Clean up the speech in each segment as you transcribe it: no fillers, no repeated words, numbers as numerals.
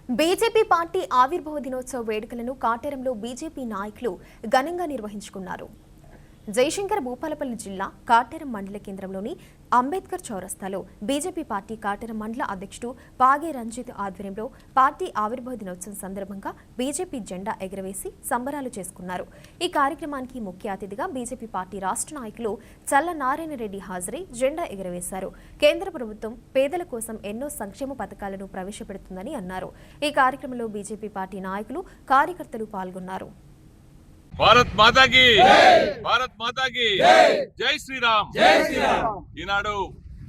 BJP party ఆవిర్భావ దినోత్సవ వేడుకలను కాటేరంలో బీజేపీ నాయకులు ఘనంగా నిర్వహించుకున్నారు. జయశంకర్ భూపాలపల్లి జిల్లా కాటేరం మండల కేంద్రంలోని అంబేద్కర్ చౌరస్తాలో బీజేపీ పార్టీ కాటేరం మండల అధ్యక్షుడు పాగే రంజిత్ ఆధ్వర్యంలో పార్టీ ఆవిర్భావ దినోత్సవం సందర్భంగా బీజేపీ జెండా ఎగురవేసి సంబరాలు చేసుకున్నారు. ఈ కార్యక్రమానికి ముఖ్య అతిథిగా బీజేపీ పార్టీ రాష్ట్ర నాయకులు చల్ల నారాయణ రెడ్డి హాజరై జెండా ఎగురవేశారు. కేంద్ర ప్రభుత్వం పేదల కోసం ఎన్నో సంక్షేమ పథకాలను ప్రవేశపెడుతుందని అన్నారు. ఈ కార్యక్రమంలో బీజేపీ పార్టీ నాయకులు కార్యకర్తలు పాల్గొన్నారు. భారత్ మాతా కీ భారత్ మాతా కీ జై శ్రీరామ్. ఈనాడు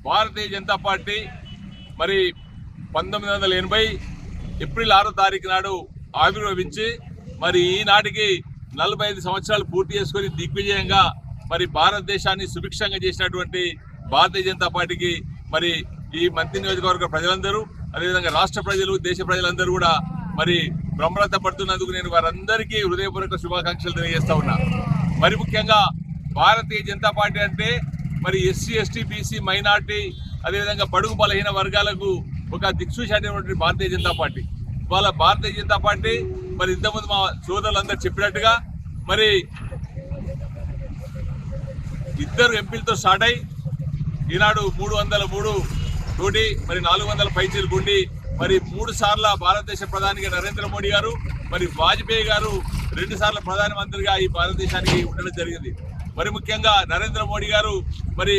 భారతీయ జనతా పార్టీ మరి 1980 ఏప్రిల్ 6వ తారీఖు నాడు ఆవిర్భవించి మరి ఈనాటికి 45 సంవత్సరాలు పూర్తి చేసుకుని దిగ్విజయంగా మరి భారతదేశాన్ని సుభిక్షంగా చేసినటువంటి భారతీయ జనతా పార్టీకి మరి ఈ మంత్రి నియోజకవర్గ ప్రజలందరూ అదేవిధంగా రాష్ట్ర ప్రజలు దేశ ప్రజలందరూ కూడా మరి బ్రహ్మరథ పడుతున్నందుకు నేను వారందరికీ హృదయపూర్వక శుభాకాంక్షలు తెలియజేస్తా ఉన్నా. మరి ముఖ్యంగా భారతీయ జనతా పార్టీ అంటే మరి ఎస్సీ ఎస్టీ బీసీ మైనార్టీ అదేవిధంగా బడుగు బలహీన వర్గాలకు ఒక దిక్సూచి అనేటువంటి భారతీయ జనతా పార్టీ. ఇవాళ భారతీయ జనతా పార్టీ మరి ఇంతకుముందు మా సోదరులందరూ చెప్పినట్టుగా మరి 2 ఎంపీలతో స్టార్ట్ అయి ఈనాడు 303 తోటి మరి 400 పైచీలు గుండి మరి 3 సార్ల భారతదేశ ప్రధానిగా నరేంద్ర మోడీ గారు మరి వాజ్పేయి గారు 2 సార్ల ప్రధానమంత్రిగా ఈ భారతదేశానికి ఉండడం జరిగింది. మరి ముఖ్యంగా నరేంద్ర మోడీ గారు మరి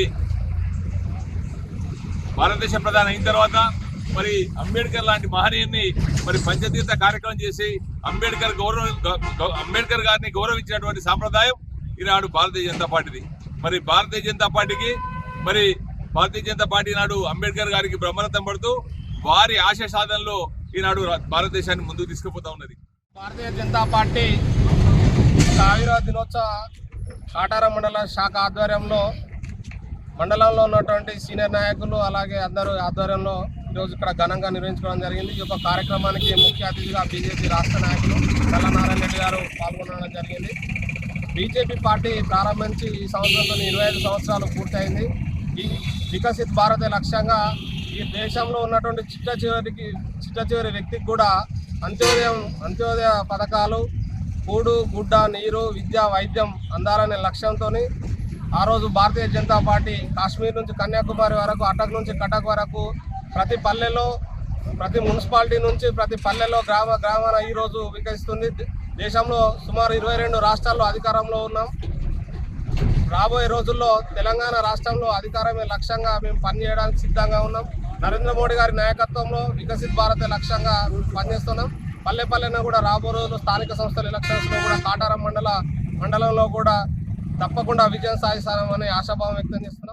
భారతదేశ ప్రధాని అయిన తర్వాత మరి అంబేద్కర్ లాంటి మహనీయుని మరి పంచతీర్థ కార్యక్రమం చేసి అంబేద్కర్ గారిని గౌరవించినటువంటి సాంప్రదాయం ఈనాడు భారతీయ జనతా పార్టీది. మరి భారతీయ జనతా పార్టీ నాడు అంబేద్కర్ గారికి బ్రహ్మరథం పడుతూ వారి ఆశయ సాధనలో ఈనాడు భారతదేశాన్ని ముందుకు తీసుకుపోతా ఉన్నది. భారతీయ జనతా పార్టీ ఆవిర్భావ దినోత్సవ కాటారం మండల శాఖ ఆధ్వర్యంలో మండలంలో ఉన్నటువంటి సీనియర్ నాయకులు అలాగే అందరూ ఆధ్వర్యంలో ఈరోజు ఇక్కడ ఘనంగా నిర్వహించుకోవడం జరిగింది. ఈ యొక్క కార్యక్రమానికి ముఖ్య అతిథిగా బీజేపీ రాష్ట్ర నాయకులు చల్ల నారాయణ రెడ్డి గారు పాల్గొనడం జరిగింది. బీజేపీ పార్టీ ప్రారంభించి ఈ సంవత్సరంలో 25 సంవత్సరాలు పూర్తయింది. ఈ వికసిత్ భారత లక్ష్యంగా ఈ దేశంలో ఉన్నటువంటి చిట్ట చివరి వ్యక్తికి కూడా అంత్యోదయ పథకాలు కూడు గుడ్డ నీరు విద్య వైద్యం అందాలనే లక్ష్యంతో ఆ రోజు భారతీయ జనతా పార్టీ కాశ్మీర్ నుంచి కన్యాకుమారి వరకు అటక్ నుంచి కటక్ వరకు ప్రతి పల్లెలో ప్రతి మున్సిపాలిటీ నుంచి ప్రతి పల్లెలో గ్రామాన ఈరోజు వికసిస్తుంది. దేశంలో సుమారు 22 రాష్ట్రాల్లో అధికారంలో ఉన్నాం. రాబోయే రోజుల్లో తెలంగాణ రాష్ట్రంలో అధికారమే లక్ష్యంగా మేము పనిచేయడానికి సిద్ధంగా ఉన్నాం. నరేంద్ర మోడీ గారి నాయకత్వంలో వికసిత్ భారత లక్ష్యంగా పనిచేస్తున్నాం. పల్లె కూడా రాబో రోజుల్లో స్థానిక సంస్థల ఎలక్షన్స్లో కూడా కాటారం మండలంలో కూడా తప్పకుండా విజయం సాధిస్తామని ఆశాభావం వ్యక్తం చేస్తున్నాం.